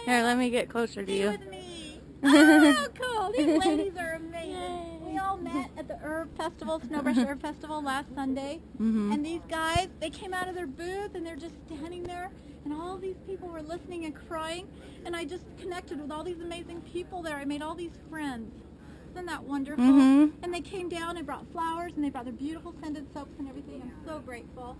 Here, let me get closer to you. With me. Oh, cool. These ladies are amazing. We all met at the Herb Festival, Snowbrush Herb Festival last Sunday. And these guys, they came out of their booth and they're just standing there. And all these people were listening and crying. And I just connected with all these amazing people there. I made all these friends. Isn't that wonderful? And they came down and brought flowers and they brought their beautiful scented soaps and everything. I'm so grateful.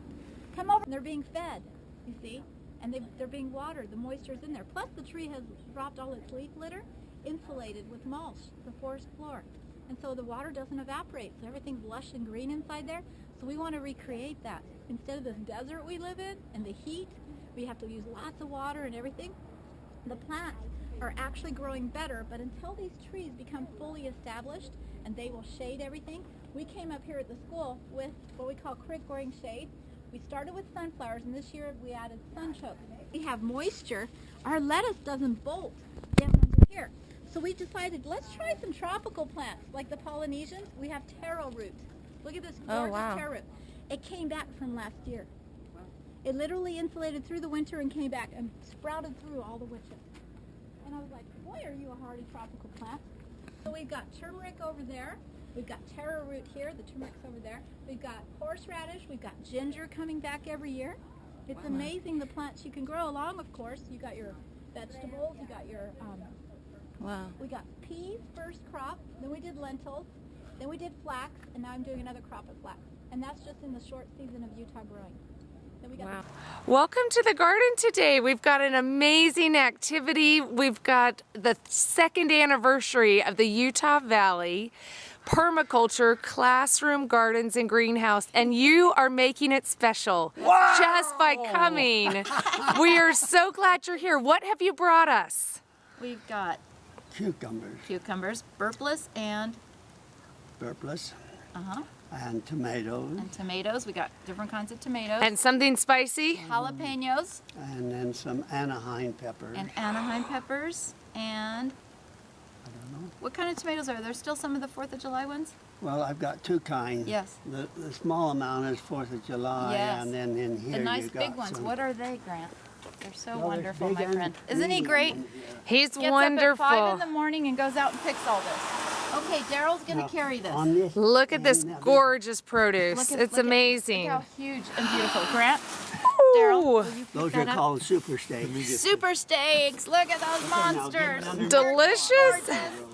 Come over. They're being fed, you see. And they're being watered. The moisture's in there. Plus the tree has dropped all its leaf litter, insulated with mulch, the forest floor. And so the water doesn't evaporate. So everything's lush and green inside there. So we want to recreate that. Instead of this desert we live in and the heat, we have to use lots of water and everything. The plants are actually growing better, but until these trees become fully established and they will shade everything, we came up here at the school with what we call creek growing shade. We started with sunflowers, and this year we added sunchoke. We have moisture. Our lettuce doesn't bolt down under here. So we decided, let's try some tropical plants, like the Polynesians. We have taro root. Look at this gorgeous taro root. It came back from last year. It literally insulated through the winter and came back and sprouted through all the winter. And I was like, boy, are you a hardy tropical plant. So we've got turmeric over there. We've got taro root here, the turmeric's over there. We've got horseradish, we've got ginger coming back every year. It's amazing the plants you can grow along, of course. You got your vegetables, you got your, we got peas, first crop, then we did lentils, then we did flax, and now I'm doing another crop of flax. And that's just in the short season of Utah growing. Then we got Welcome to the garden today. We've got an amazing activity. We've got the 2nd anniversary of the Utah Valley Permaculture Classroom Gardens and Greenhouse, and you are making it special just by coming. We are so glad you're here. What have you brought us? We've got cucumbers, burpless and and tomatoes. We got different kinds of tomatoes. And something spicy? Jalapenos. And then some Anaheim peppers. And I don't know. what kind of tomatoes are there? Still some of the 4th of July ones? Well, I've got 2 kinds. Yes. The small amount is 4th of July, Yes. and then in here The nice you got big ones. some. What are they, Grant? They're so Well, wonderful, big my and friend. Isn't he green great? ones, yeah. He's Gets wonderful. up at 5 in the morning and goes out and picks all this. Okay, Daryl's going to carry this. On this Look at this thing, gorgeous produce. It's amazing. Look how huge and beautiful. Grant, Ooh. Daryl, will you pick Those that are up? called super steaks. Super steaks. Look at those now get monsters. another- Delicious.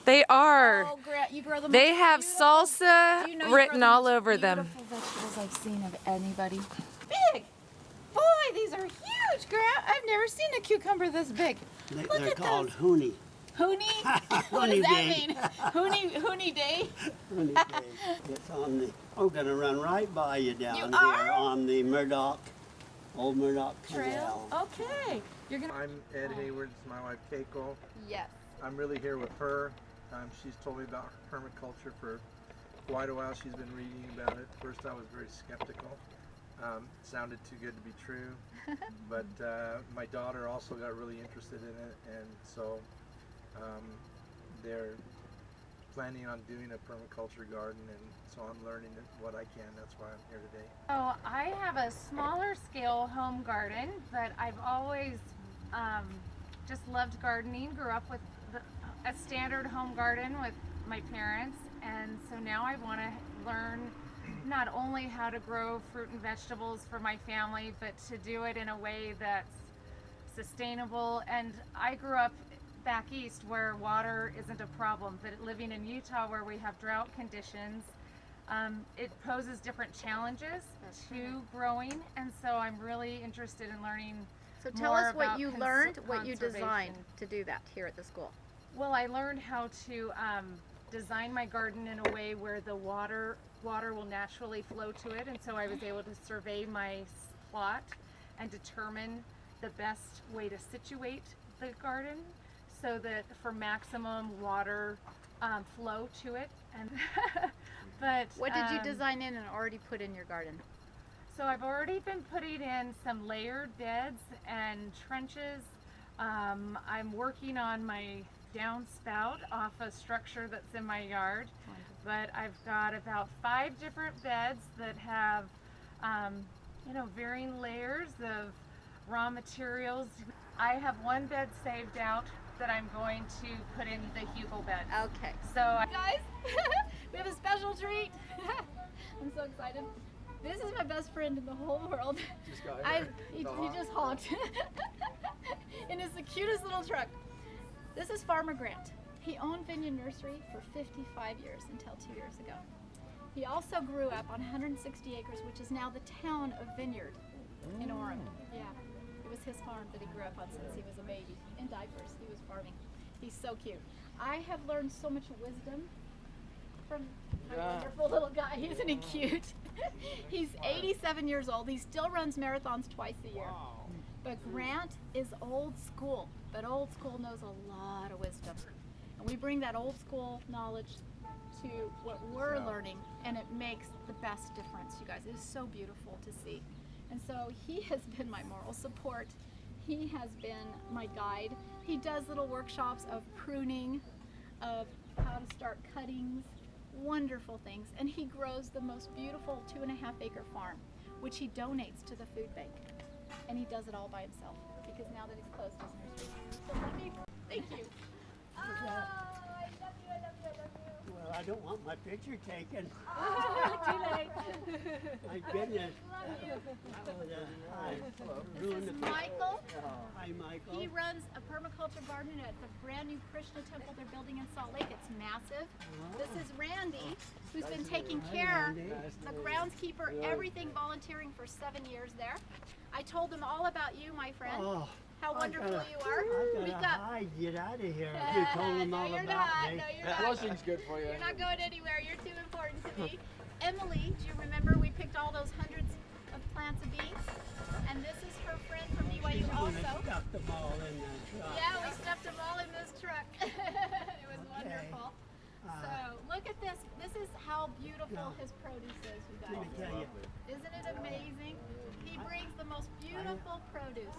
They are. Oh, Grant, you grow the They most have beautiful- salsa Do you know you written grow the all most over them. Beautiful vegetables I've seen of anybody. Big. Boy, these are huge, Grant. I've never seen a cucumber this big. Look They're at called those. hoonie. Hoonie? What Hoonie does that day. mean? Hoonie day? Hoonie day. It's on the. I'm gonna run right by you down You here are? on the Old Murdoch Trail? Canal. Okay. You're gonna. I'm Ed Hayward, this is my wife Keiko. Yes. I'm really here with her. She's told me about permaculture for quite a while. She's been reading about it. First I was very skeptical. Sounded too good to be true. But my daughter also got really interested in it, and so they're planning on doing a permaculture garden, and so I'm learning what I can. That's why I'm here today. So I have a smaller scale home garden, but I've always just loved gardening. Grew up with a standard home garden with my parents, and so now I want to learn not only how to grow fruit and vegetables for my family, but to do it in a way that's sustainable. And I grew up back east where water isn't a problem, but living in Utah where we have drought conditions, it poses different challenges to growing, and so I'm really interested in learning. So tell more us what about you learned, what you conservation. designed to do that here at the school. Well, I learned how to design my garden in a way where the water will naturally flow to it, and so I was able to survey my plot and determine the best way to situate the garden so that for maximum water flow to it. And but What did you design in and already put in your garden? So I've already been putting in some layered beds and trenches. I'm working on my downspout off a structure that's in my yard. But I've got about 5 different beds that have, you know, varying layers of raw materials. I have one bed saved out that I'm going to put in the Hugel bed. Okay. So Guys, we have a special treat. I'm so excited. This is my best friend in the whole world. Just got He just honked. And it's the cutest little truck. This is Farmer Grant. He owned Vineyard Nursery for 55 years until 2 years ago. He also grew up on 160 acres, which is now the town of Vineyard in Orem. Yeah, it was his farm that he grew up on since he was a baby. In diapers, he was farming. He's so cute. I have learned so much wisdom from my wonderful little guy. Isn't he cute? He's 87 years old. He still runs marathons twice a year. But Grant is old school, but old school knows a lot of wisdom. And we bring that old school knowledge to what we're learning, and it makes the best difference, you guys. It is so beautiful to see. And so he has been my moral support. He has been my guide. He does little workshops of pruning, of how to start cuttings, wonderful things. And he grows the most beautiful 2.5-acre farm, which he donates to the food bank. And he does it all by himself, because now that he's closed his nursery. So let me, thank you. Oh, I love you, I love you, I love you. Well, I don't want my picture taken. Too late. My goodness. Love you. Hi. This is Michael. Hi, Michael. He runs a permaculture garden at the brand new Krishna temple they're building in Salt Lake. It's massive. This is Randy, who's been taking care, the groundskeeper, everything, volunteering for 7 years there. I told them all about you, my friend. Oh, How wonderful you are. I've got to hide, get out of here. You told them all no, you're about not. me. No, you're not. Flushing's good for you. You're not going anywhere. You're too important to me. Emily, do you remember we picked all those hundreds of plants of beans? And this is her friend from BYU also. Stuff them all in the truck. Yeah, we stuffed them all in this truck. It was wonderful. So look at this. This is how beautiful his produce is, you Let me guys. tell you, Isn't it amazing? He brings the most beautiful produce.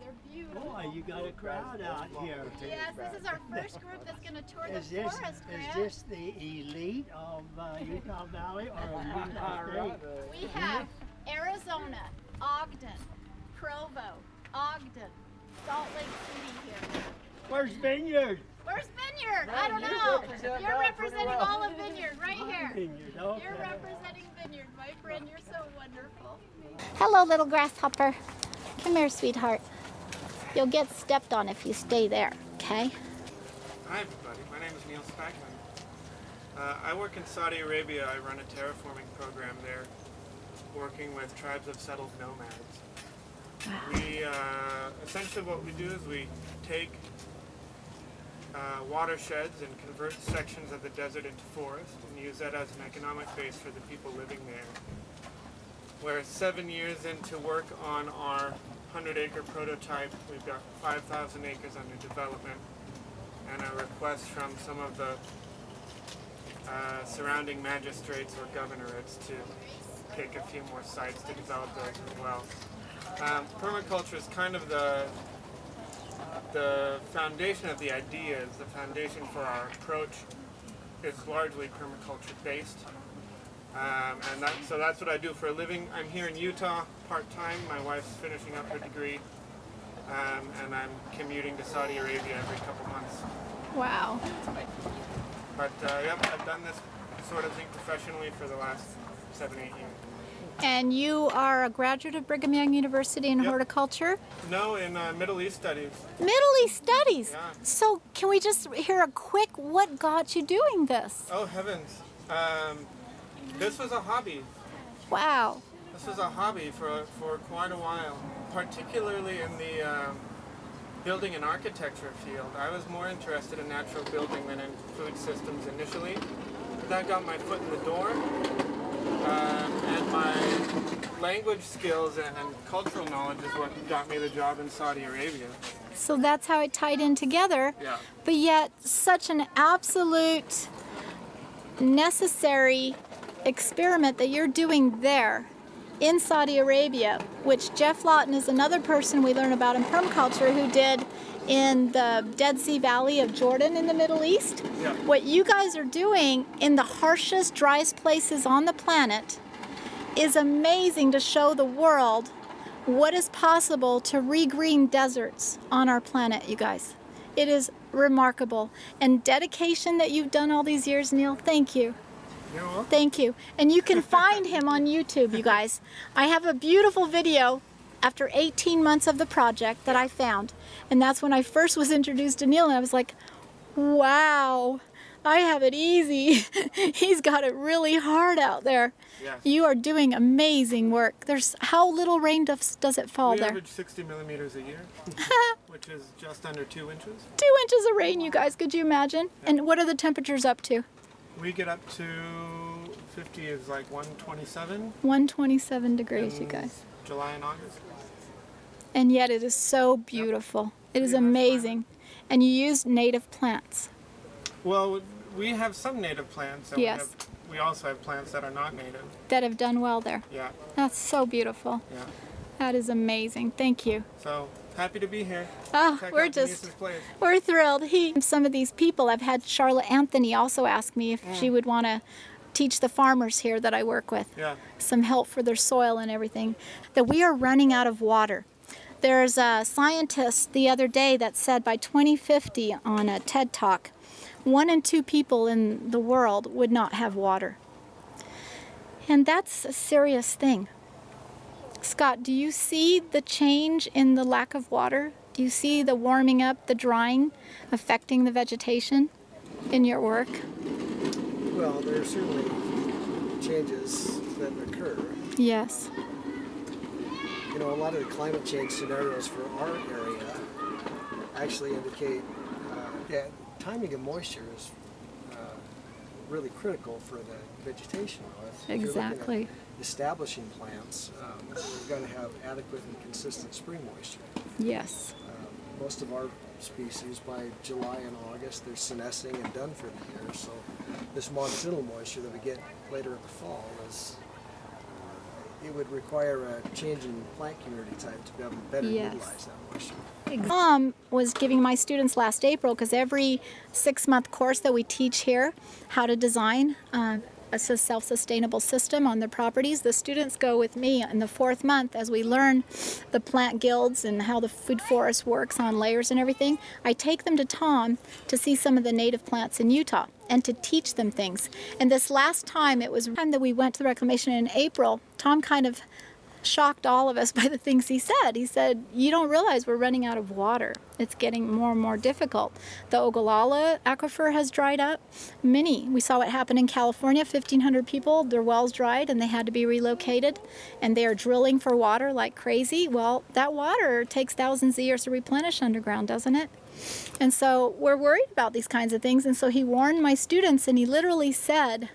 They're beautiful. boy, you got a crowd out here. Yes, this is our first group that's going to tour the Is this, forest, is Grant. this the elite of Utah Valley or Utah State? We have Arizona, Ogden, Provo, Ogden, Salt Lake City here. Where's Vineyard? Where's Vineyard? I don't know. You're representing all of Vineyard right here. Vineyard, okay. You're representing Vineyard, my friend. You're so wonderful. Hello, little grasshopper. Come here, sweetheart. You'll get stepped on if you stay there, okay? Hi everybody, my name is Neil Spackman. I work in Saudi Arabia. I run a terraforming program there, working with tribes of settled nomads. We, essentially what we do is we take watersheds and convert sections of the desert into forest and use that as an economic base for the people living there. We're 7 years into work on our 100-acre prototype. We've got 5,000 acres under development, and a request from some of the surrounding magistrates or governorates to take a few more sites to develop those as well. Permaculture is kind of the foundation of the ideas. The foundation for our approach is largely permaculture based. So that's what I do for a living. I'm here in Utah part-time. My wife's finishing up her degree, and I'm commuting to Saudi Arabia every couple months. Wow. But yep, I've done this sort of thing professionally for the last 7-8 years. And you are a graduate of Brigham Young University in horticulture? No, in Middle East studies. Middle East studies? Yeah. So can we just hear a quick, what got you doing this? Oh heavens. This was a hobby. Wow. This was a hobby for quite a while, particularly in the building and architecture field. I was more interested in natural building than in food systems initially. That got my foot in the door, and my language skills and cultural knowledge is what got me the job in Saudi Arabia. So that's how it tied in together. Yeah. But yet, such an absolute necessary experiment that you're doing there in Saudi Arabia, which Jeff Lawton is another person we learn about in permaculture who did in the Dead Sea Valley of Jordan in the Middle East. Yeah. What you guys are doing in the harshest, driest places on the planet is amazing to show the world what is possible to regreen deserts on our planet, you guys. It is remarkable. And dedication that you've done all these years, Neil, thank you. You're welcome. Thank you. And you can find him on YouTube, you guys. I have a beautiful video after 18 months of the project that I found. And that's when I first was introduced to Neil, and I was like, wow, I have it easy. He's got it really hard out there. Yes. You are doing amazing work. There's how little rain does it fall We there? average 60 millimeters a year, which is just under 2 inches. 2 inches of rain, you guys. Could you imagine? And what are the temperatures up to? We get up to 50 is like 127. 127 degrees, you in guys. July and August. And yet it is so beautiful. It is amazing. And you used native plants. Well, we have some native plants, and Yes. we also have plants that are not native. That have done well there. Yeah, That's so beautiful. yeah. That is amazing. Thank you. So happy to be here. Oh, Check we're out just, Denise's place. we're thrilled. Some of these people, I've had Charlotte Anthony also ask me if she would want to teach the farmers here that I work with Yeah. some help for their soil and everything. That we are running out of water. There's a scientist the other day that said by 2050 on a TED Talk, 1 in 2 people in the world would not have water. And that's a serious thing. Scott, do you see the change in the lack of water? Do you see the warming up, the drying, affecting the vegetation in your work? Well, there are certainly changes that occur. Yes. You know, a lot of the climate change scenarios for our area actually indicate that timing of moisture is really critical for the vegetation. If you're looking at Exactly. establishing plants, we're going to have adequate and consistent spring moisture. Yes. Most of our species, by July and August, they're senescing and done for the year. So this monsoonal moisture that we get later in the fall is, it would require a change in plant community type to be able to better Yes. utilize that moisture. Mom was giving my students last April, because every 6-month course that we teach here, how to design a self-sustainable system on their properties, the students go with me in the 4th month as we learn the plant guilds and how the food forest works on layers and everything. I take them to Tom to see some of the native plants in Utah and to teach them things. And this last time, it was the time that we went to the reclamation in April, Tom kind of shocked all of us by the things he said. He said, you don't realize we're running out of water. It's getting more and more difficult. The Ogallala aquifer has dried up. We saw what happened in California. 1,500 people, their wells dried and they had to be relocated, and they are drilling for water like crazy. Well, that water takes thousands of years to replenish underground, doesn't it? And so we're worried about these kinds of things. And so he warned my students, and he literally said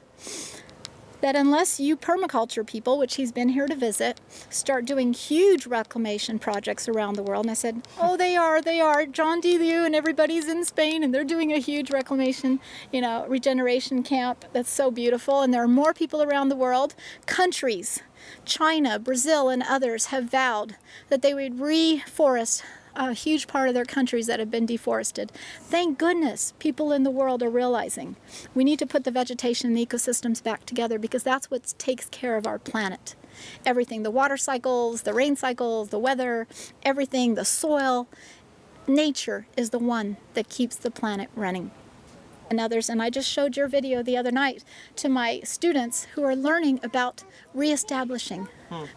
that unless you permaculture people, which he's been here to visit, start doing huge reclamation projects around the world. And I said, oh, they are. John D. Liu and everybody's in Spain, and they're doing a huge reclamation, regeneration camp. That's so beautiful. And there are more people around the world. Countries, China, Brazil, and others have vowed that they would reforest a huge part of their countries that have been deforested. Thank goodness people in the world are realizing we need to put the vegetation and the ecosystems back together, because that's what takes care of our planet. Everything, the water cycles, the rain cycles, the weather, everything, the soil, nature is the one that keeps the planet running. And others, and I just showed your video the other night to my students who are learning about reestablishing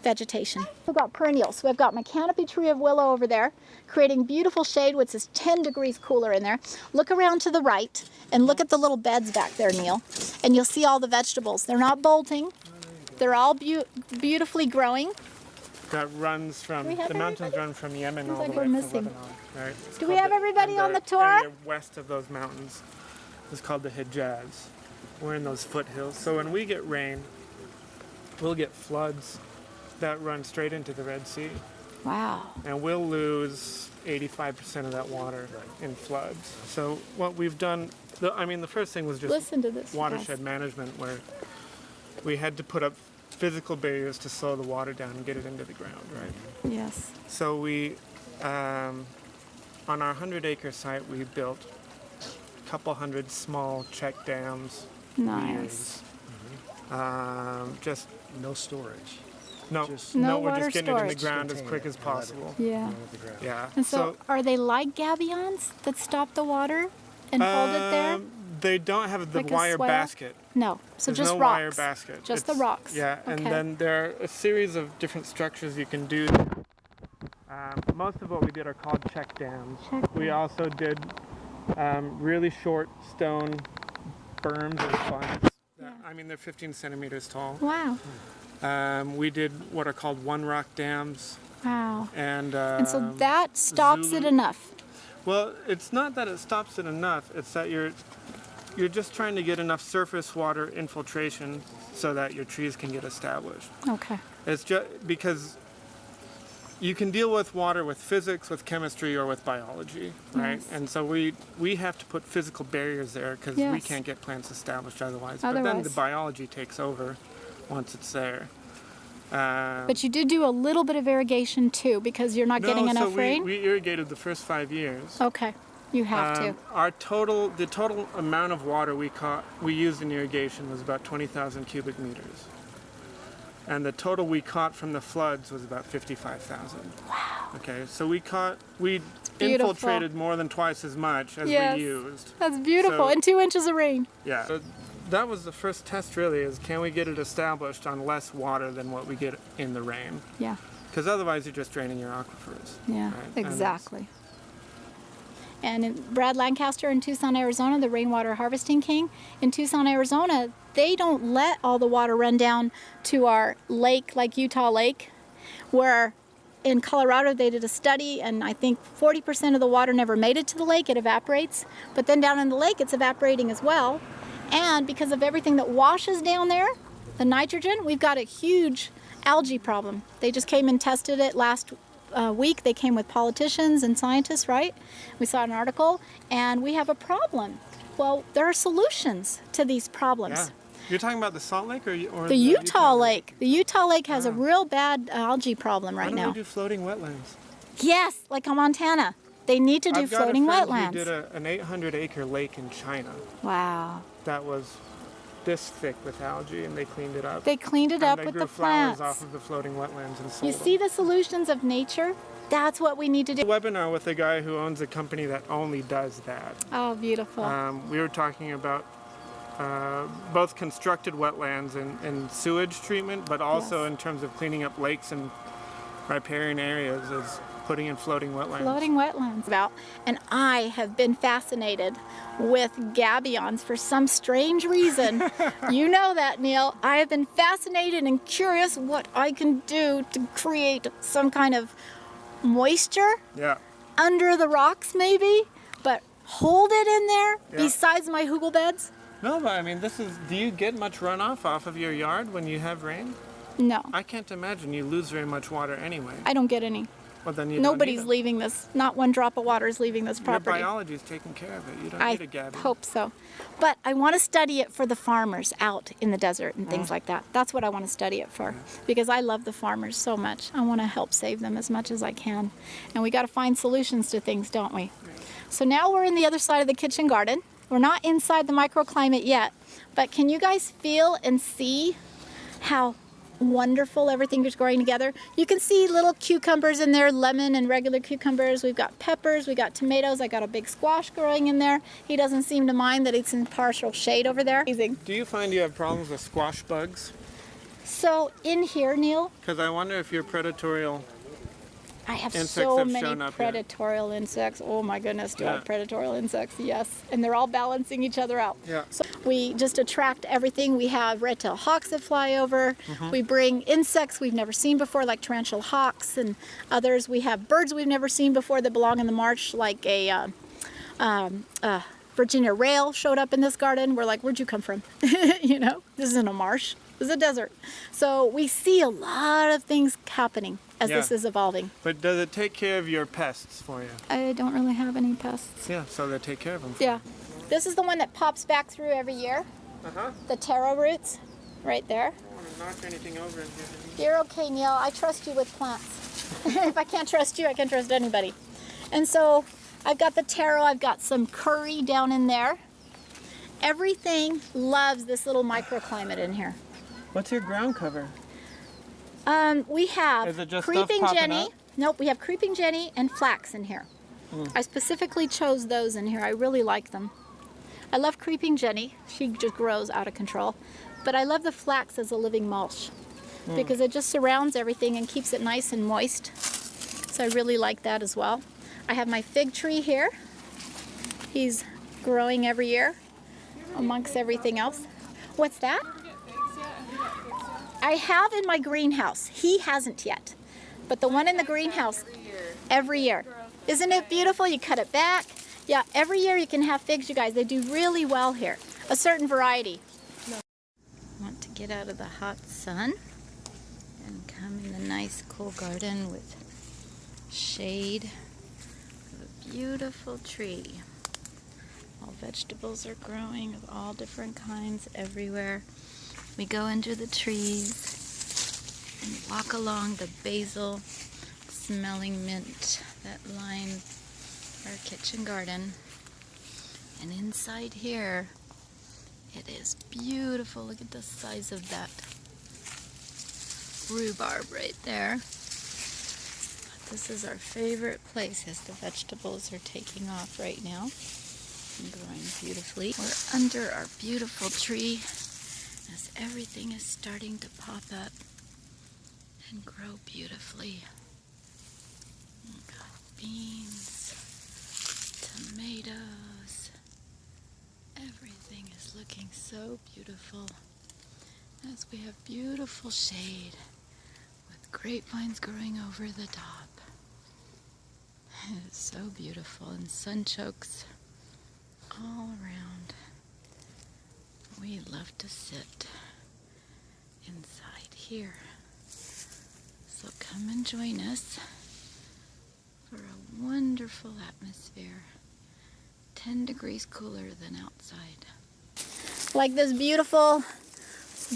vegetation. We've got perennials. So I've got my canopy tree of willow over there, creating beautiful shade, which is 10 degrees cooler in there. Look around to the right and look at the little beds back there, Neil, and you'll see all the vegetables. They're not bolting. They're all beautifully growing. That runs from, the mountains run from Yemen Seems all like the way we're to missing. Lebanon. Right? It's Do we called have everybody and on the tour? area west of those mountains is called the Hijaz. We're in those foothills. So when we get rain, we'll get floods that run straight into the Red Sea. Wow. And we'll lose 85% of that water in floods. So what we've done, the first thing was just Listen to this. watershed management, where we had to put up physical barriers to slow the water down and get it into the ground, right? Yes. So we, on our 100-acre site, we built a couple hundred small check dams. Nice. Just No storage. no, Just- No we're water just getting it in the storage. ground as Contain quick it as and let it possible. Yeah. Yeah. And so, are they like gabions that stop the water and hold it there? They don't have the Like a wire swale? basket. No. So There's just no rocks. wire basket. Just the It's- rocks. Yeah, and Okay. then there are a series of different structures you can do. Most of what we did are called check dams. We also did really short stone berms and bunds. They're 15 centimeters tall. Wow. We did what are called one rock dams. Wow. And So that stops it enough. Well, it's not that it stops it enough. It's that you're just trying to get enough surface water infiltration so that your trees can get established. Okay. It's just because you can deal with water with physics, with chemistry, or with biology, right? Yes. And so we have to put physical barriers there because we Yes. can't get plants established otherwise. But then the Otherwise. biology takes over once it's there. But you did do a little bit of irrigation too because you're not getting enough rain? We irrigated the first 5 years. Okay. You have to. The total amount of water we used in irrigation was about 20,000 cubic meters. And the total we caught from the floods was about 55,000. Wow. Okay, so we beautiful. infiltrated more than twice as much as Yes. we used. That's beautiful. So- And 2 inches of rain. Yeah. So that was the first test really, is can we get it established on less water than what we get in the rain? Yeah. Because otherwise you're just draining your aquifers. Yeah. right? And it's- Exactly. And in Brad Lancaster in Tucson, Arizona, the rainwater harvesting king, in Tucson, Arizona, they don't let all the water run down to our lake, like Utah Lake, where in Colorado they did a study and I think 40% of the water never made it to the lake, it evaporates. But then down in the lake it's evaporating as well. And because of everything that washes down there, the nitrogen, we've got a huge algae problem. They just came and tested it last week. They came with politicians and scientists, right? We saw an article and we have a problem. Well, there are solutions to these problems. Yeah. You're talking about the Salt Lake or The Utah Lake. The Utah Lake has a real bad algae problem Why right don't now. we do floating wetlands? Yes, like on Montana. They need to do I've floating got a friend wetlands. who did an 800-acre lake in China Wow. that was this thick with algae, and they cleaned it up. They cleaned it And up they with grew the flowers plants. off of the floating wetlands and sold You them. see the solutions of nature? That's what we need to A do. webinar with a guy who owns a company that only does that. Oh, beautiful. We were talking about both constructed wetlands and sewage treatment, but also Yes. in terms of cleaning up lakes and riparian areas, is putting in floating wetlands. Floating wetlands. And I have been fascinated with gabions for some strange reason. You know that, Neil. I have been fascinated and curious what I can do to create some kind of moisture Yeah. under the rocks maybe, but hold it in there Yeah. besides my hugel beds. No, but do you get much runoff off of your yard when you have rain? No, I can't imagine you lose very much water anyway. I don't get any. Well, then you Nobody's don't need leaving this. Not one drop of water is leaving this it. property. Your biology is taking care of it. You don't I need a gabion. hope so. But I want to study it for the farmers out in the desert and things like that. That's what I want to study it for because I love the farmers so much. I want to help save them as much as I can. And we got to find solutions to things, don't we? So now we're in the other side of the kitchen garden. We're not inside the microclimate yet, but can you guys feel and see how wonderful everything is growing together? You can see little cucumbers in there, lemon and regular cucumbers. We've got peppers, we got tomatoes. I got a big squash growing in there. He doesn't seem to mind that it's in partial shade over there. Amazing. Do you find you have problems with squash bugs? So in here, Neil, Because I wonder if you're predatorial. I have Insects so have many shown up here. predatorial insects. Oh my goodness, do I have Yeah. predatorial insects? Yes, and they're all balancing each other out. Yeah. So we just attract everything. We have red-tailed hawks that fly over. Mm-hmm. We bring insects we've never seen before, like tarantula hawks and others. We have birds we've never seen before that belong in the marsh, like a Virginia rail showed up in this garden. We're like, where'd you come from? This isn't a marsh. This is a desert. So we see a lot of things happening as Yeah. this is evolving. But does it take care of your pests for you? I don't really have any pests. Yeah, so they take care of them. Yeah. This is the one that pops back through every year. Uh-huh. The taro roots, right there. I don't want to knock anything over in here. You're okay, Neil. I trust you with plants. If I can't trust you, I can't trust anybody. And so I've got the taro, I've got some curry down in there. Everything loves this little microclimate in here. What's your ground cover? We have Is it just creeping stuff popping jenny. up? Nope, we have creeping jenny and flax in here. I specifically chose those in here. I really like them. I love creeping jenny. She just grows out of control. But I love the flax as a living mulch because it just surrounds everything and keeps it nice and moist. So I really like that as well. I have my fig tree here. He's growing every year amongst everything else. What's that? I have in my greenhouse. He hasn't yet. But the one in the greenhouse, every year. Isn't it beautiful? You cut it back. Yeah, every year you can have figs, you guys. They do really well here. A certain variety. Want to get out of the hot sun and come in the nice cool garden with shade of a beautiful tree. All vegetables are growing of all different kinds everywhere. We go under the trees and walk along the basil smelling mint that line our kitchen garden. And inside here, it is beautiful. Look at the size of that rhubarb right there. This is our favorite place as the vegetables are taking off right now and growing beautifully. We're under our beautiful tree as everything is starting to pop up and grow beautifully. We've got beans, tomatoes. Everything is looking so beautiful as we have beautiful shade with grapevines growing over the top. It is so beautiful and sunchokes all around. We love to sit inside here. So come and join us for a wonderful atmosphere. 10 degrees cooler than outside. Like this beautiful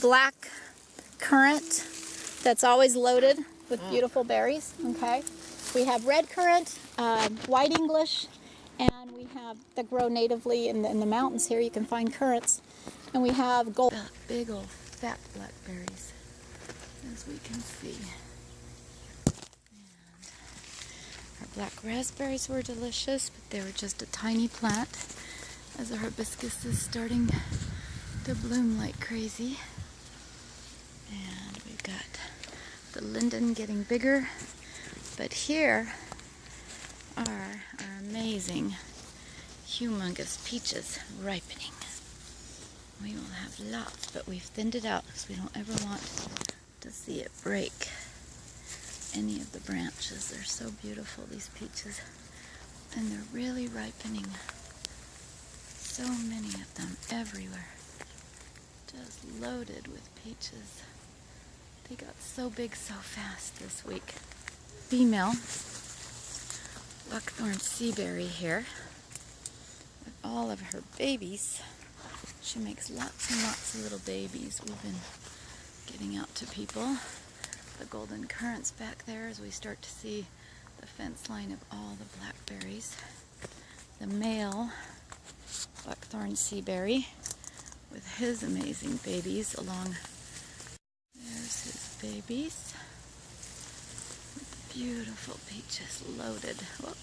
black currant that's always loaded with beautiful berries, okay? We have red currant, white English, and we have that grow natively in the mountains here. You can find currants. And we have gold, big old fat blackberries, as we can see. And our black raspberries were delicious, but they were just a tiny plant, as the hibiscus is starting to bloom like crazy. And we've got the linden getting bigger, but here are our amazing, humongous peaches ripening. We will have lots, but we've thinned it out because we don't ever want to see it break any of the branches. They're so beautiful, these peaches, and they're really ripening. So many of them everywhere, just loaded with peaches. They got so big so fast this week. Female buckthorn seaberry here with all of her babies. She makes lots and lots of little babies. We've been getting out to people. The golden currants back there as we start to see the fence line of all the blackberries. The male buckthorn seaberry with his amazing babies along. There's his babies. With beautiful peaches loaded. Whoop.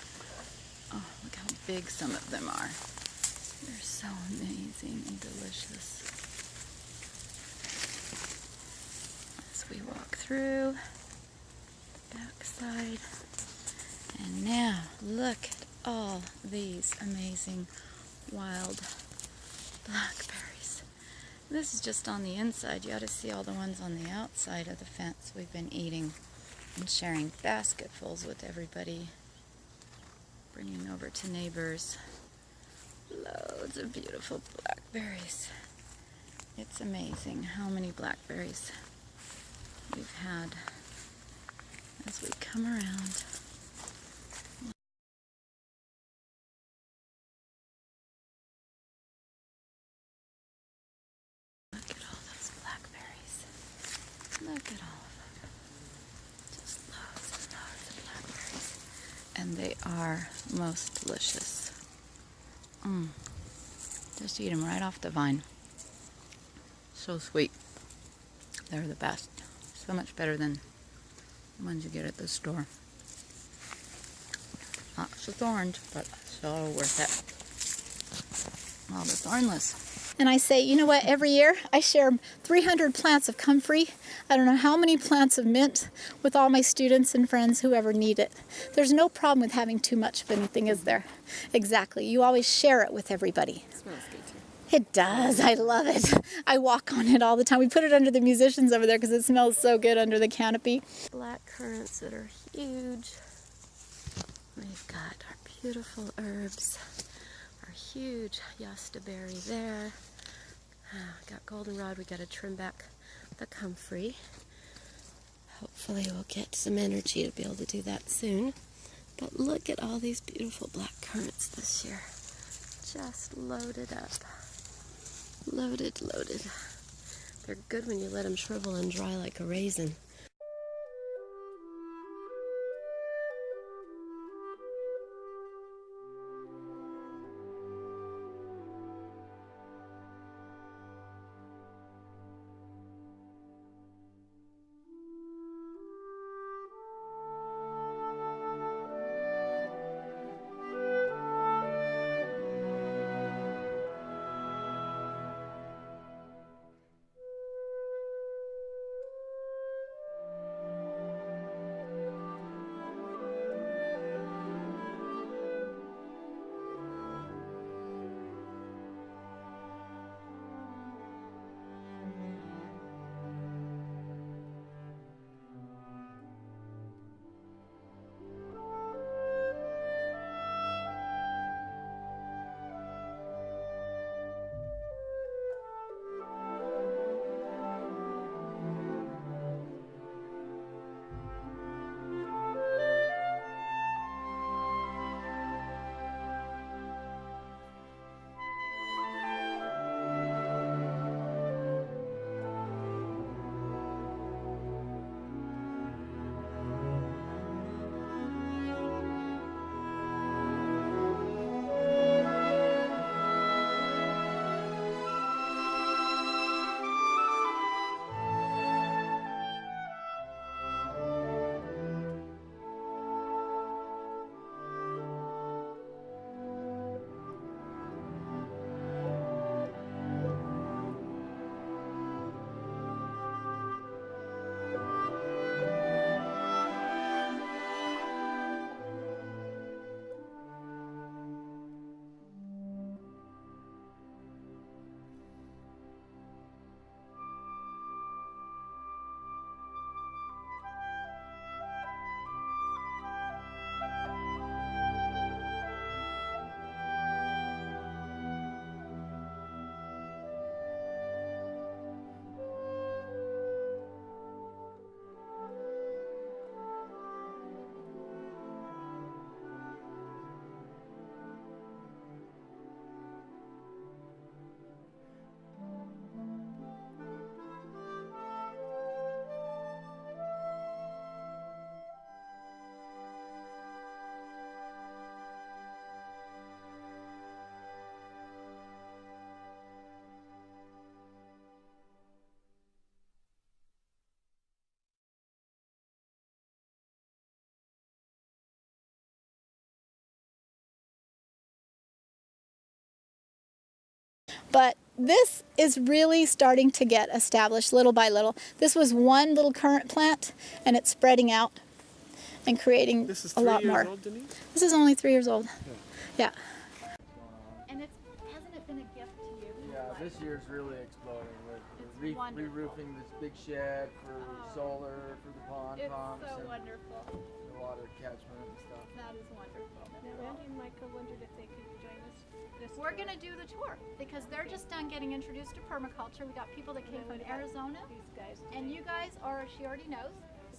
Oh, look how big some of them are. They're so amazing and delicious. As we walk through the backside. And now look at all these amazing wild blackberries. This is just on the inside. You ought to see all the ones on the outside of the fence we've been eating and sharing basketfuls with everybody. Bringing over to neighbors. Loads of beautiful blackberries. It's amazing how many blackberries we've had as we come around. Look at all those blackberries. Look at all of them. Just loads and loads of blackberries. And they are most delicious. Just eat them right off the vine. So sweet. They're the best. So much better than the ones you get at the store. Not so orange, but so worth it. Well, they're thornless. And I say, you know what, every year I share 300 plants of comfrey. I don't know how many plants of mint with all my students and friends who ever need it. There's no problem with having too much of anything, is there? Exactly. You always share it with everybody. It smells good too. It does. I love it. I walk on it all the time. We put it under the musicians over there because it smells so good under the canopy. Black currants that are huge. We've got our beautiful herbs. Our huge yastaberry there. Got goldenrod. We got to trim back the comfrey. Hopefully we'll get some energy to be able to do that soon. But look at all these beautiful black currants this year. Just loaded up. Loaded, loaded. They're good when you let them shrivel and dry like a raisin. But this is really starting to get established little by little. This was one little currant plant, and it's spreading out and creating a lot more. Old, Denise? This is only 3 years old. Yeah. And hasn't it been a gift to you? Yeah, this year's really exploding. We're re-roofing this big shed for solar, for the pond pumps, so and wonderful. the water catchment and stuff. That is wonderful. Randy and Michael wondered if they could join us this We're going to do the tour because they're just done getting introduced to permaculture. We got people that came from Arizona, these guys. and you guys are, she already knows,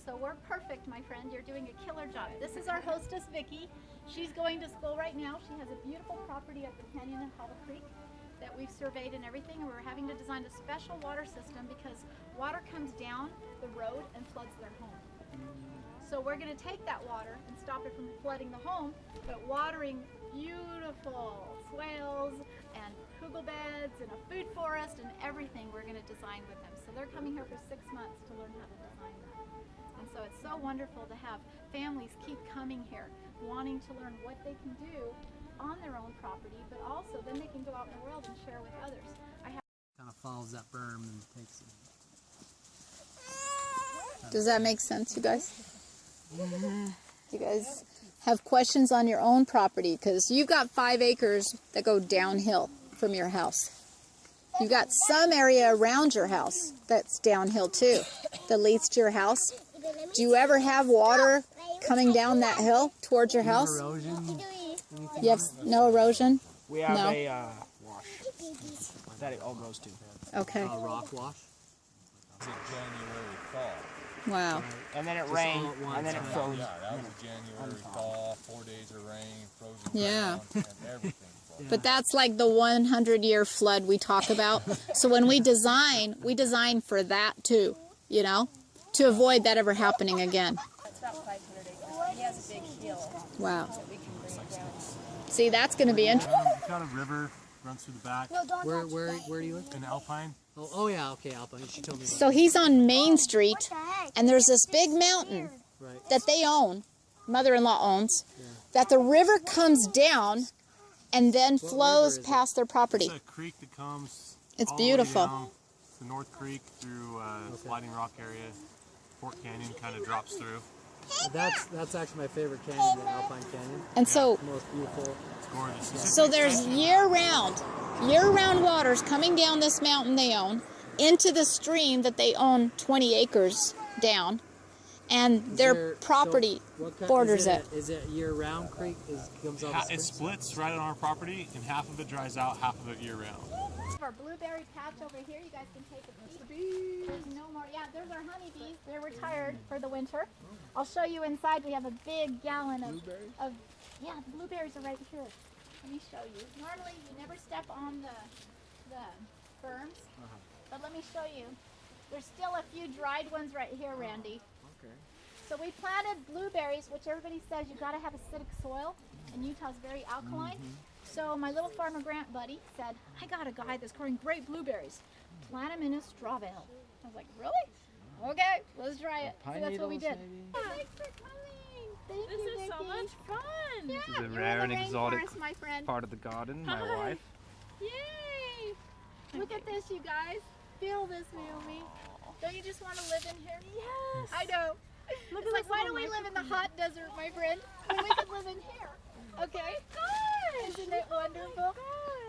So we're perfect, my friend. You're doing a killer job. This is our hostess, Vicki. She's going to school right now. She has a beautiful property up the canyon in Hollow Creek that we've surveyed and everything, and we're having to design a special water system because water comes down the road and floods their home. So we're going to take that water and stop it from flooding the home, but watering beautiful swales and hugel beds and a food forest and everything we're going to design with them. So they're coming here for 6 months to learn how to design that. And so it's so wonderful to have families keep coming here, wanting to learn what they can do on their own property, but also then they can go out in the world and share with others. Kind of follows that berm and takes it. Does that make sense, you guys? You guys have questions on your own property, because you've got 5 acres that go downhill from your house. You've got some area around your house that's downhill too, that leads to your house. Do you ever have water coming down that hill towards your house? Erosion? You have no erosion? We have No? a wash that it all goes to. Okay. Rock wash? It's a January fall. Wow. And then it Just rained, all at once, and then it huh? froze. Yeah, that was a January fall, 4 days of rain, frozen Yeah. ground, and everything. But that's like the 100-year flood we talk about. So when we design for that too, you know, to avoid that ever happening again. It's about 500 acres. He has a big hill Wow. that we can bring down. See, that's going to be interesting. It's got a river runs through the back. Where do you live? In Alpine. Oh yeah, okay, Alpine. She told me about So he's on Main Street, and there's this big mountain Right. that they own, mother-in-law owns, that the river comes down and then flows river is past their property. It's a creek that comes. It's all the way beautiful. down the North Creek through Sliding Rock area. Fort Canyon kind of drops through. That's actually my favorite canyon, the Alpine Canyon. And so, It's the most beautiful. It's gorgeous. so there's year-round waters coming down this mountain they own into the stream that they own 20 acres down, and their property borders it. Is it year-round creek? Comes out It splits right on our property, and half of it dries out, half of it year-round. Our blueberry patch over here, you guys can take a peek. There's no more. Yeah, there's our honeybees. They're retired for the winter. I'll show you inside. We have a big gallon of yeah, the blueberries are right here. Let me show you. Normally, you never step on the ferns, but let me show you. There's still a few dried ones right here, Randy. Okay. So we planted blueberries, which everybody says you've got to have acidic soil, and Utah's very alkaline. So my little farmer Grant buddy said, I got a guy that's growing great blueberries. Plant them in a straw bale. I was like, really? Okay, let's try it. So that's what we did. Thanks for coming. Thank you, This is so much fun. Yeah, This is a you're rare in and the exotic rainforest, my friend. part of the garden, my wife. Yay! Look at this, you guys. Feel this, Naomi. Don't you just want to live in here? Yes. I know. Look It's at like, this why do little we live in the hot desert, my friend, when we could live in here? Okay? Gosh! Isn't it wonderful?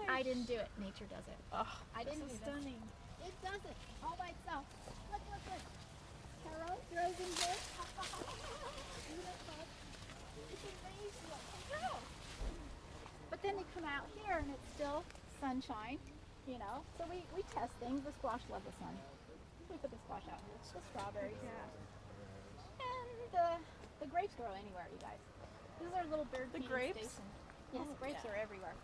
I didn't do it. Nature does it. Oh, I didn't do stunning. It does it all by itself. Look, look, look. Carol grows in here. Isn't it fun? It's amazing. Wow. But then they come out here and it's still sunshine, you know. So we test things. The squash love the sun. We put the squash out here. The strawberries. Yeah. And the grapes grow anywhere, you guys. This is our little bird feeding grapes? station. Yes, grapes are everywhere.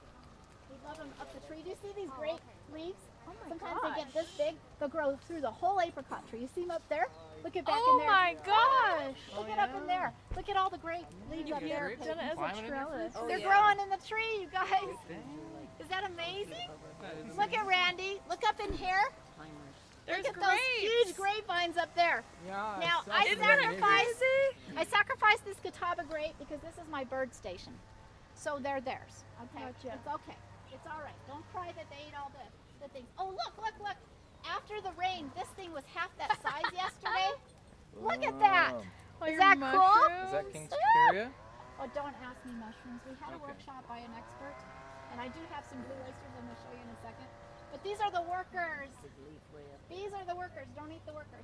We love them up the tree. Do you see these grape leaves? Oh my Sometimes gosh. they get this big. They'll grow through the whole apricot tree. You see them up there? Look at back in Oh there. my gosh. Look at up in there. Look at all the grape leaves up there. Done it as a trellis. They're growing in the tree, you guys. Is that amazing? Look at Randy. Look up in here. There's Look at grapes. those huge grapevines up there. Yeah, Now so I Isn't that sacrificed this catawba grape because this is my bird station. So they're theirs. Okay. Gotcha. It's okay. It's all right. Don't cry that they ate all the things. Oh look, look, look. After the rain, this thing was half that size yesterday. Look at that. All Is your that cool? Is that King Superior? Oh, don't ask me mushrooms. We had a workshop by an expert, and I do have some blue oysters I'm going to show you in a second. But these are the workers. These are the workers. Don't eat the workers.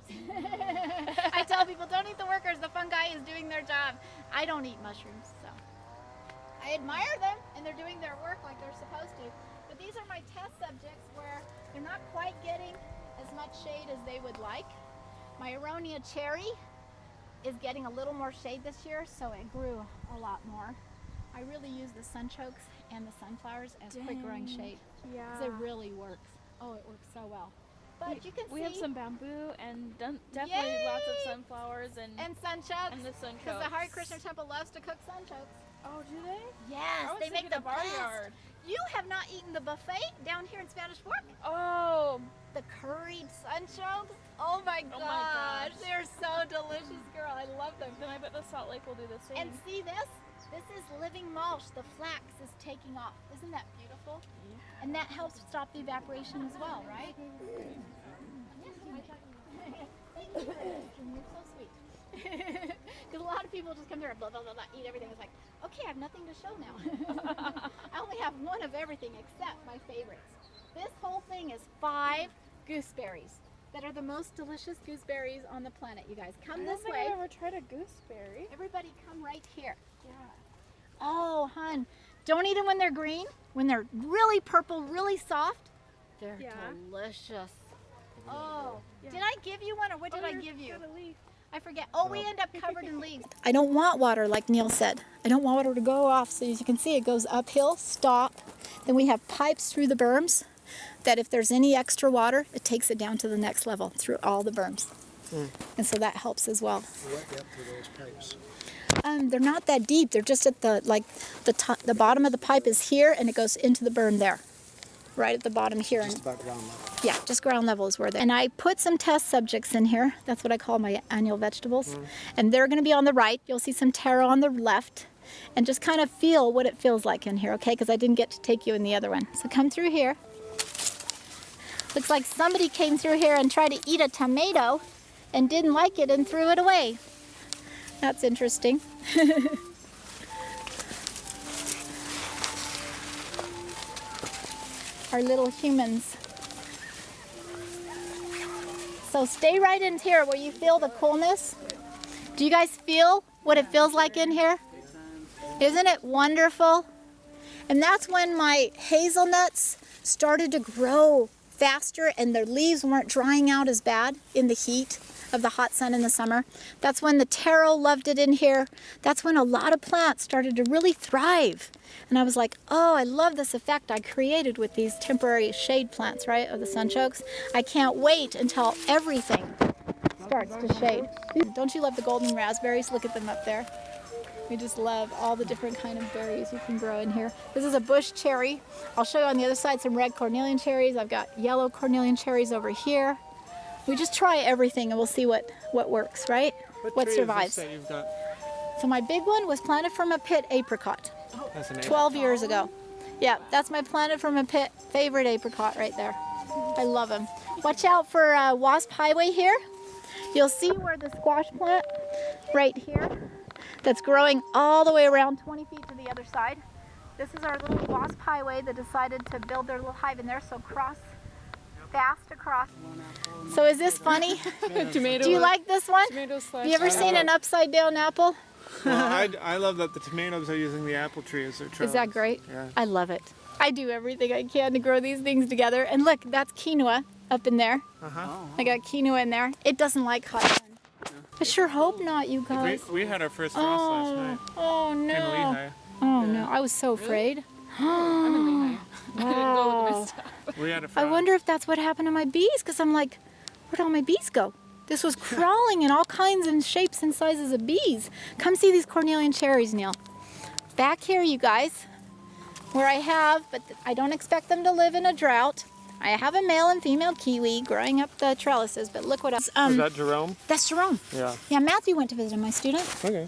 I tell people, don't eat the workers. The fungi is doing their job. I don't eat mushrooms, so. I admire them, and they're doing their work like they're supposed to. But these are my test subjects where they're not quite getting as much shade as they would like. My Aronia cherry, is getting a little more shade this year, so it grew a lot more. I really use the sunchokes and the sunflowers as quick growing shade. Yeah. Because it really works. Oh, it works so well. But you can see we have some bamboo and definitely lots of sunflowers and sunchokes. And the sunchokes. Because the Hare Krishna temple loves to cook sunchokes. Oh, do they? Yes, I was they make the thinking of our best. yard. You have not eaten the buffet down here in Spanish Fork? Oh, the curried sunchokes. Oh my gosh, they're so delicious, girl. I love them. Then I bet the Salt Lake will do the same. And see this? This is living mulch. The flax is taking off. Isn't that beautiful? Yeah. And that helps stop the evaporation as well, right? You're so sweet. Because a lot of people just come there and blah, blah, blah, blah, eat everything. It's like, okay, I have nothing to show now. I only have one of everything except my favorites. This whole thing is 5 gooseberries that are the most delicious gooseberries on the planet, you guys. Come this way. I've ever tried a gooseberry. Everybody come right here. Yeah. Oh, hun, don't eat them when they're green. When they're really purple, really soft, they're delicious. Oh, did I give you one or what did I give you? I forget. Oh, we end up covered in leaves. I don't want water, like Neil said. I don't want water to go off. So as you can see, it goes uphill, stop. Then we have pipes through the berms that if there's any extra water, it takes it down to the next level through all the berms. And so that helps as well. What depth are those pipes? They're not that deep. They're just at the bottom of the pipe is here, and it goes into the berm there, right at the bottom here. Just about ground level. Yeah, just ground level is where they're. And I put some test subjects in here. That's what I call my annual vegetables. And they're going to be on the right. You'll see some taro on the left. And just kind of feel what it feels like in here, okay? Because I didn't get to take you in the other one. So come through here. Looks like somebody came through here and tried to eat a tomato and didn't like it and threw it away. That's interesting. Our little humans. So stay right in here where you feel the coolness. Do you guys feel what it feels like in here? Isn't it wonderful? And that's when my hazelnuts started to grow faster and their leaves weren't drying out as bad in the heat of the hot sun in the summer. That's when the taro loved it in here. That's when a lot of plants started to really thrive. And I was like, oh, I love this effect I created with these temporary shade plants, right, of the sunchokes. I can't wait until everything starts to shade. Don't you love the golden raspberries? Look at them up there. We just love all the different kind of berries you can grow in here. This is a bush cherry. I'll show you on the other side some red cornelian cherries. I've got yellow cornelian cherries over here. We just try everything and we'll see what works, right? What survives. That you've got? So my big one was planted from a pit apricot. That's an 12 years ago. Yeah, that's my planted from a pit favorite apricot right there. I love them. Watch out for Wasp Highway here. You'll see where the squash plant right here that's growing all the way around 20 feet to the other side. This is our little Wasp Highway that decided to build their little hive in there, so cross fast across. So is this funny? Do you like this one? Have you ever seen an upside down apple? Well, I love that the tomatoes are using the apple tree as their trellis. Is that great? Yeah. I love it. I do everything I can to grow these things together. And look, that's quinoa up in there. I got quinoa in there. It doesn't like hot sun. I sure hope not, you guys. We had our first frost last night. Oh no. In Lehigh. Oh no, I was so afraid. I'm in Lehigh. I didn't go with my stuff. We had a I frost. wonder if that's what happened to my bees, because I'm like, where'd all my bees go? This was crawling in all kinds and shapes and sizes of bees. Come see these cornelian cherries, Neil. Back here, you guys, where I have, but I don't expect them to live in a drought. I have a male and female kiwi growing up the trellises, but look what else. Is that Jerome? That's Jerome. Yeah. Yeah, Matthew went to visit my student. Okay.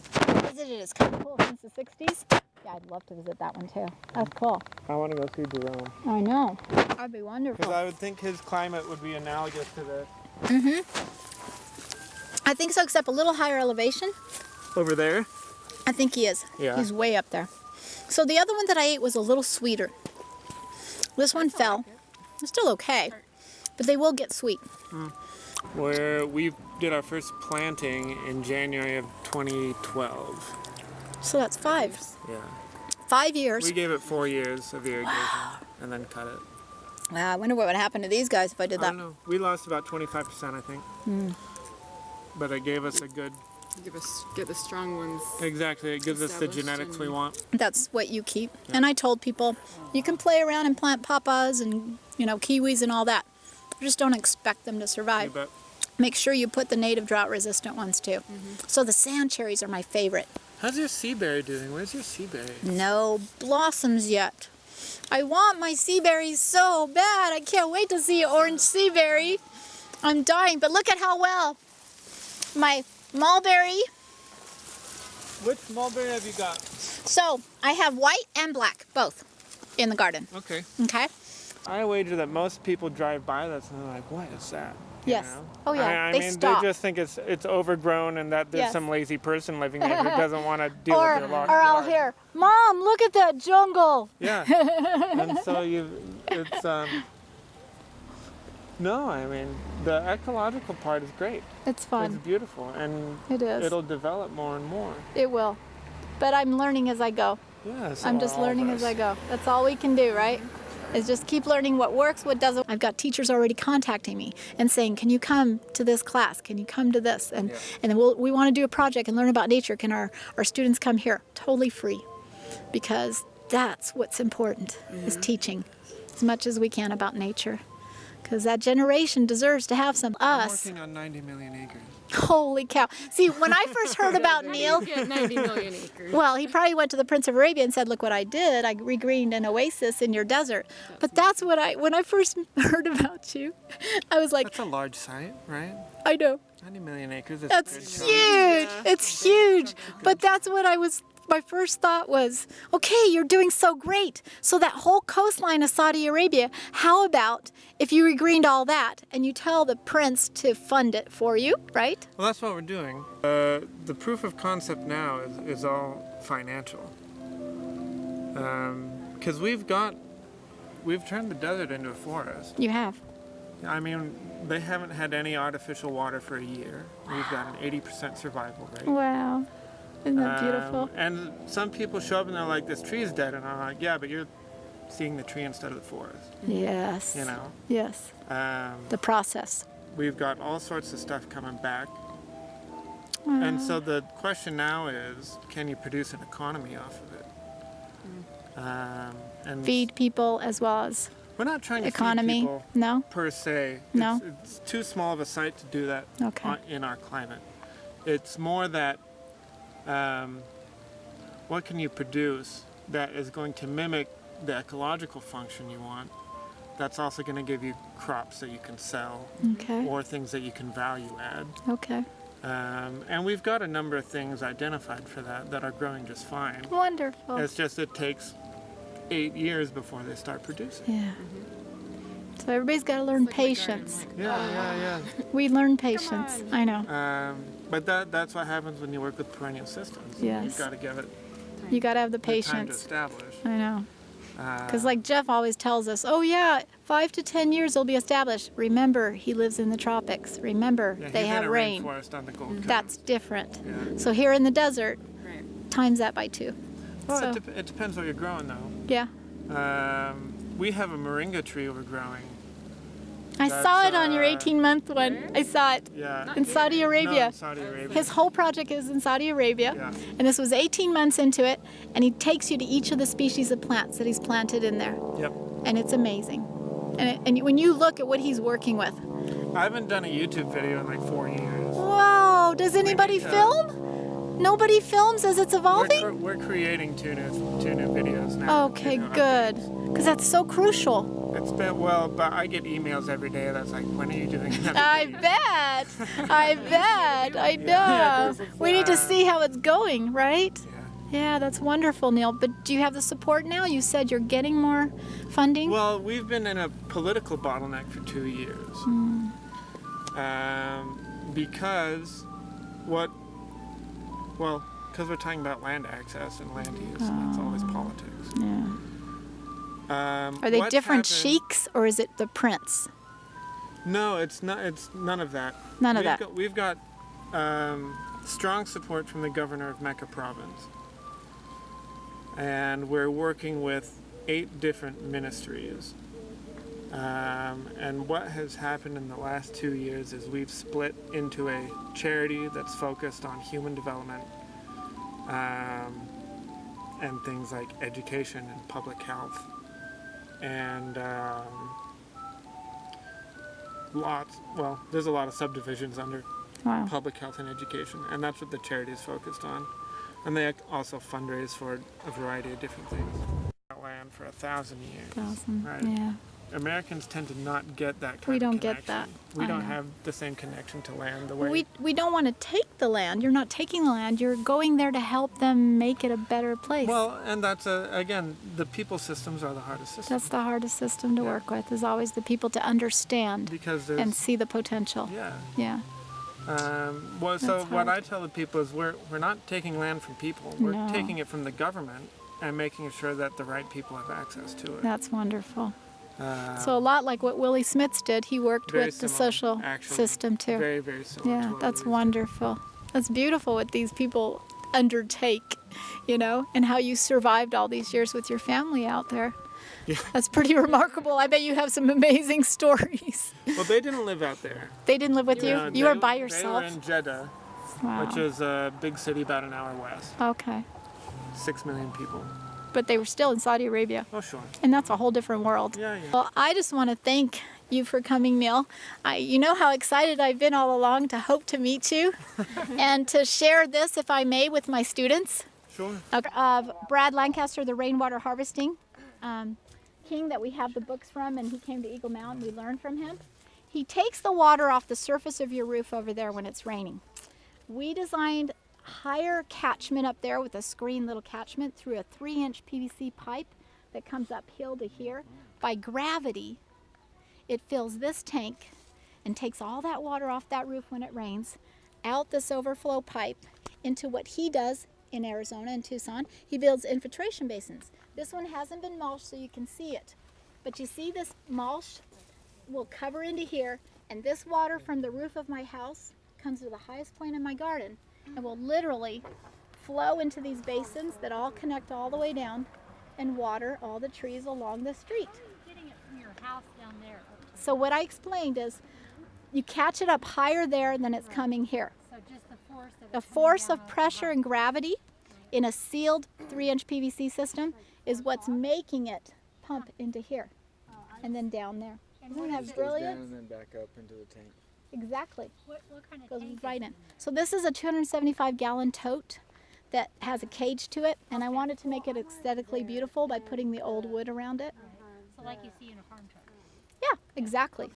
Visited it. It's kind of cool since the 60s. Yeah, I'd love to visit that one too. That's cool. I want to go see Jerome. I know. That'd be wonderful. Because I would think his climate would be analogous to this. I think so, except a little higher elevation. Over there? I think he is. Yeah. He's way up there. So the other one that I ate was a little sweeter. This one fell. It's still okay, but they will get sweet. Where we did our first planting in January of 2012. So that's 5. Yeah. 5 years. We gave it 4 years of irrigation and then cut it. Wow, I wonder what would happen to these guys if I did I that. don't know. We lost about 25%, I think. But it gave us a good Get the strong ones. Exactly, it gives us the genetics we want. That's what you keep. And I told people, you can play around and plant papas and, kiwis and all that. Just don't expect them to survive. You bet. Make sure you put the native drought-resistant ones too. So the sand cherries are my favorite. How's your sea berry doing? Where's your sea berry? No blossoms yet. I want my sea berries so bad. I can't wait to see an orange sea berry. I'm dying, but look at how well my mulberry. Which mulberry have you got? So I have white and black, both, in the garden. Okay. Okay. I wager that most people drive by this and they're like, what is that? Yes. know? Oh yeah. I they mean, stop. they just think it's overgrown and that there's Yes. some lazy person living there who doesn't want to deal with their lost Or I'll yard. hear, Mom, look at that jungle. Yeah. And so it's no, I mean, the ecological part is great. It's fun. It's beautiful, and It is. it'll develop more and more. It will. But I'm learning as I go. Yeah, so I'm just are all of learning us. as I go. That's all we can do, right? Is just keep learning what works, what doesn't. I've got teachers already contacting me and saying, can you come to this class? Can you come to this? And then we want to do a project and learn about nature. Can our students come here? Totally free. Because that's what's important, is teaching as much as we can about nature. Because that generation deserves to have some. I'm Us. working on 90 million acres. Holy cow. See, when I first heard about Neil, Get 90 million acres. well, he probably went to the Prince of Arabia and said, look what I did. I regreened an oasis in your desert. But that's what when I first heard about you, I was like, That's a large site, right? I know. 90 million acres is a good That's chunk. huge. It's huge. But that's what my first thought was, okay, you're doing so great. So that whole coastline of Saudi Arabia, how about if you regreened all that and you tell the prince to fund it for you, right? Well, that's what we're doing. The proof of concept now is all financial. Because we've turned the desert into a forest. You have. I mean, they haven't had any artificial water for a year. We've got an 80% survival rate. Wow. Isn't that beautiful? And some people show up and they're like, this tree is dead. And I'm like, yeah, but you're seeing the tree instead of the forest. Yes. You know? Yes. The process. We've got all sorts of stuff coming back. And so the question now is, can you produce an economy off of it? And Feed people as well as we're not trying to economy. feed people No? per se. No? It's too small of a site to do that in our climate. It's more that what can you produce that is going to mimic the ecological function you want, that's also going to give you crops that you can sell or things that you can value add. Okay. And we've got a number of things identified for that are growing just fine. Wonderful. It's just it takes 8 years before they start producing. Yeah. So everybody's got to learn patience. Yeah. We learn patience. I know. But that's what happens when you work with perennial systems. Yes. You've got to give it You got to have the time to patience. establish. I know. Because like Jeff always tells us, oh yeah, 5 to 10 years it'll be established. Remember, he lives in the tropics. Remember, Yeah, they he's have in a rain. rainforest on the Gold Coast. That's different. Yeah. So here in the desert, times that by 2. Well, So, it depends what you're growing, though. yeah. We have a moringa tree we're growing. I saw it on your 18-month one. I saw it in Saudi Arabia. No, in Saudi Arabia. His whole project is in Saudi Arabia. Yeah. And this was 18 months into it. And he takes you to each of the species of plants that he's planted in there. Yep. And it's amazing. And when you look at what he's working with. I haven't done a YouTube video in like 4 years. Wow, does anybody film? Nobody films as it's evolving? We're creating two new videos now. Okay, good. Because that's so crucial. It's been, but I get emails every day that's like, when are you doing another I video? bet. I bet. I know. We need to see how it's going, right? Yeah, that's wonderful, Neil. But do you have the support now? You said you're getting more funding? Well, we've been in a political bottleneck for 2 years. Because we're talking about land access and land use, and that's always politics. Yeah. Are they different sheiks, or is it the prince? No, it's not. It's none of that. None of that. We've got strong support from the governor of Mecca province, and we're working with 8 different ministries And what has happened in the last 2 years is we've split into a charity that's focused on human development and things like education and public health. And there's a lot of subdivisions under public health and education, and that's what the charity is focused on. And they also fundraise for a variety of different things. Land for 1,000 years. Right? Yeah. Americans tend to not get that kind We of don't connection. get that. We don't know. have the same connection to land the way We don't want to take the land. You're not taking the land. You're going there to help them make it a better place. Well, and that's again, the people systems are the hardest systems. That's the hardest system to work with, is always the people to understand and see the potential. Yeah. Yeah. So what I tell the people is we're not taking land from people. We're taking it from the government and making sure that the right people have access to it. That's wonderful. So a lot like what Willie Smits did, he worked with the social system too. Very, very similar. Yeah, that's wonderful. That's beautiful what these people undertake, you know, and how you survived all these years with your family out there. Yeah. That's pretty remarkable. I bet you have some amazing stories. Well, they didn't live out there. They didn't live with you? No, You were by yourself? They were in Jeddah, which is a big city about an hour west. Okay. 6 million people. But they were still in Saudi Arabia. Oh, sure. And that's a whole different world. Yeah. Well, I just want to thank you for coming, Neil. You know how excited I've been all along to hope to meet you and to share this, if I may, with my students. Sure. Of Brad Lancaster, the rainwater harvesting king that we have the books from, and he came to Eagle Mountain. We learned from him. He takes the water off the surface of your roof over there when it's raining. We designed higher catchment up there with a screen little catchment through a 3-inch PVC pipe that comes uphill to here. By gravity, it fills this tank and takes all that water off that roof when it rains, out this overflow pipe into what he does in Arizona and Tucson. He builds infiltration basins. This one hasn't been mulched so you can see it. But you see this mulch will cover into here, and this water from the roof of my house comes to the highest point in my garden and will literally flow into these basins that all connect all the way down and water all the trees along the street. Getting it from your house down there. So what I explained is you catch it up higher there than it's coming here. So just the force of The force of pressure and gravity in a sealed 3-inch PVC system is what's making it pump into here and then down there. Isn't that brilliant? And then back up into the tank. Exactly. What kind of Goes tank right in. So this is a 275-gallon tote that has a cage to it, and I wanted to make it aesthetically beautiful by putting the old wood around it. So like you see in a farm truck. Yeah, exactly.